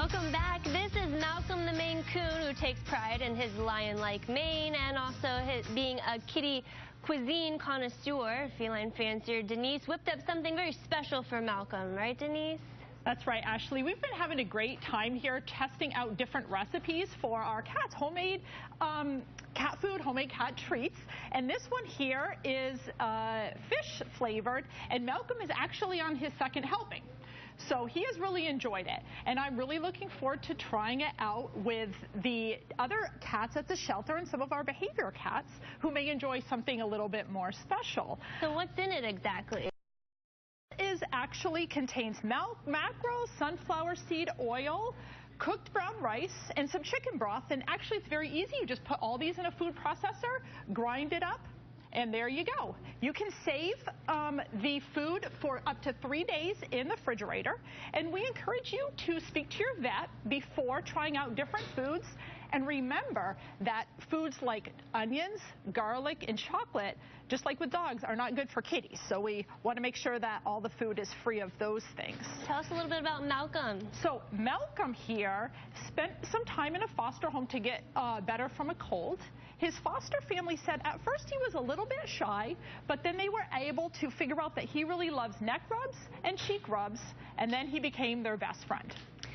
Welcome back. This is Malcolm the Maine Coon, who takes pride in his lion-like mane and also being a kitty cuisine connoisseur. Feline fancier Denise whipped up something very special for Malcolm, right, Denise? That's right, Ashley. We've been having a great time here testing out different recipes for our cats, homemade cat food, homemade cat treats. And this one here is fish flavored, and Malcolm is actually on his second helping. So he has really enjoyed it, and I'm really looking forward to trying it out with the other cats at the shelter and some of our behavior cats who may enjoy something a little bit more special. So what's in it exactly? It actually contains mackerel, sunflower seed oil, cooked brown rice, and some chicken broth. And actually, it's very easy. You just put all these in a food processor, grind it up, and there you go. You can save the food for up to 3 days in the refrigerator. And we encourage you to speak to your vet before trying out different foods. And remember that foods like onions, garlic, and chocolate, just like with dogs, are not good for kitties. So we want to make sure that all the food is free of those things. Tell us a little bit about Malcolm. So Malcolm here spent some time in a foster home to get better from a cold. His foster family said at first he was a little bit shy, but then they were able to figure out that he really loves neck rubs and cheek rubs, and then he became their best friend.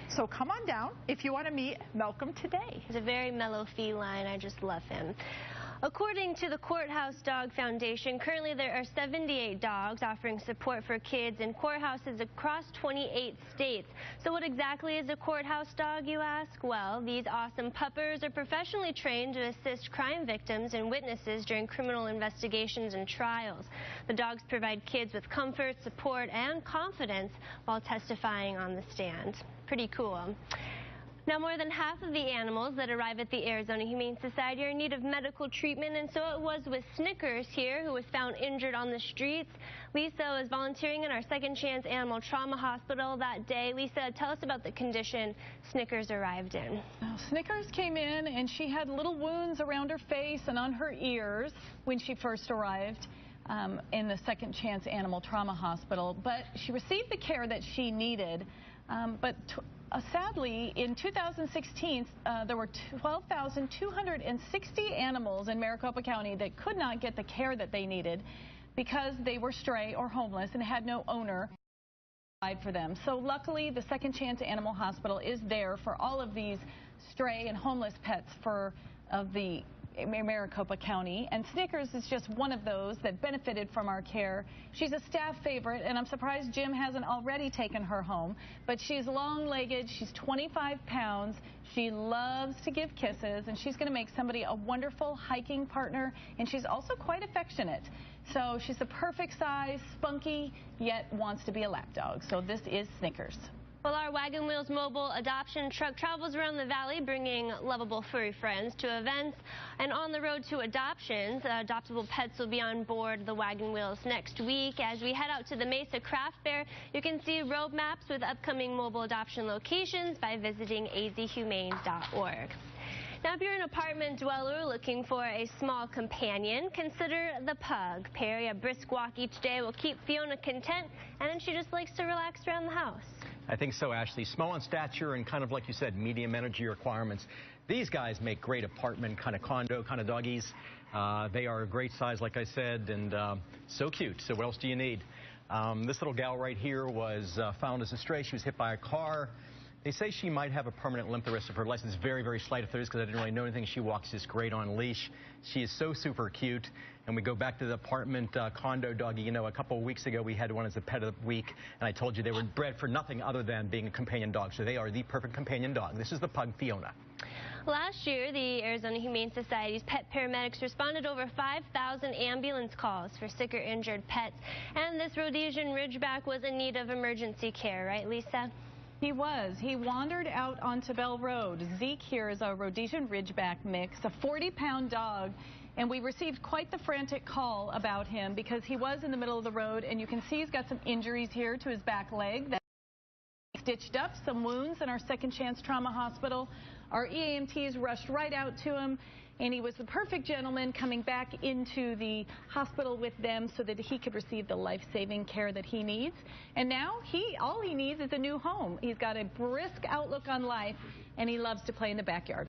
So come on down if you want to meet Malcolm today. He's a very mellow feline. I just love him. According to the Courthouse Dog Foundation, currently there are 78 dogs offering support for kids in courthouses across 28 states. So what exactly is a courthouse dog, you ask? Well, these awesome puppers are professionally trained to assist crime victims and witnesses during criminal investigations and trials. The dogs provide kids with comfort, support, and confidence while testifying on the stand. Pretty cool. Now, more than half of the animals that arrive at the Arizona Humane Society are in need of medical treatment, and so it was with Snickers here, who was found injured on the streets. Lisa was volunteering in our Second Chance Animal Trauma Hospital that day. Lisa, tell us about the condition Snickers arrived in. Well, Snickers came in, and she had little wounds around her face and on her ears when she first arrived in the Second Chance Animal Trauma Hospital, but she received the care that she needed. Sadly, in 2016, there were 12,260 animals in Maricopa County that could not get the care that they needed because they were stray or homeless and had no owner to provide for them. So luckily, the Second Chance Animal Hospital is there for all of these stray and homeless pets of the Maricopa County, and Snickers is just one of those that benefited from our care. She's a staff favorite, and I'm surprised Jim hasn't already taken her home, but she's long-legged, she's 25 pounds, she loves to give kisses, and she's going to make somebody a wonderful hiking partner, and she's also quite affectionate. So she's the perfect size, spunky, yet wants to be a lap dog. So this is Snickers. Well, our Wagon Wheels mobile adoption truck travels around the valley, bringing lovable furry friends to events and on the road to adoptions. Adoptable pets will be on board the Wagon Wheels next week. As we head out to the Mesa Craft Fair, you can see road maps with upcoming mobile adoption locations by visiting azhumane.org. Now, if you're an apartment dweller looking for a small companion, consider the pug. Perry, a brisk walk each day will keep Fiona content, and then she just likes to relax around the house. I think so, Ashley. Small in stature and kind of, like you said, medium energy requirements. These guys make great apartment, kind of condo, kind of doggies. They are a great size, like I said, and so cute. So what else do you need? This little gal right here was found as a stray. She was hit by a car. They say she might have a permanent limp the rest of her life. It's very, very slight if there is, because I didn't really know anything. She walks just great on leash. She is so super cute. And we go back to the apartment condo doggy. You know, a couple of weeks ago, we had one as a pet of the week. And I told you they were bred for nothing other than being a companion dog. So they are the perfect companion dog. This is the pug, Fiona. Last year, the Arizona Humane Society's pet paramedics responded over 5,000 ambulance calls for sick or injured pets. And this Rhodesian Ridgeback was in need of emergency care, right, Lisa? He was. He wandered out onto Bell Road. Zeke here is a Rhodesian Ridgeback mix, a 40-pound dog, and we received quite the frantic call about him because he was in the middle of the road, and you can see he's got some injuries here to his back leg. That's stitched up, some wounds in our Second Chance Trauma Hospital. Our EAMTs rushed right out to him, and he was the perfect gentleman coming back into the hospital with them so that he could receive the life-saving care that he needs. And now all he needs is a new home. He's got a brisk outlook on life, and he loves to play in the backyard.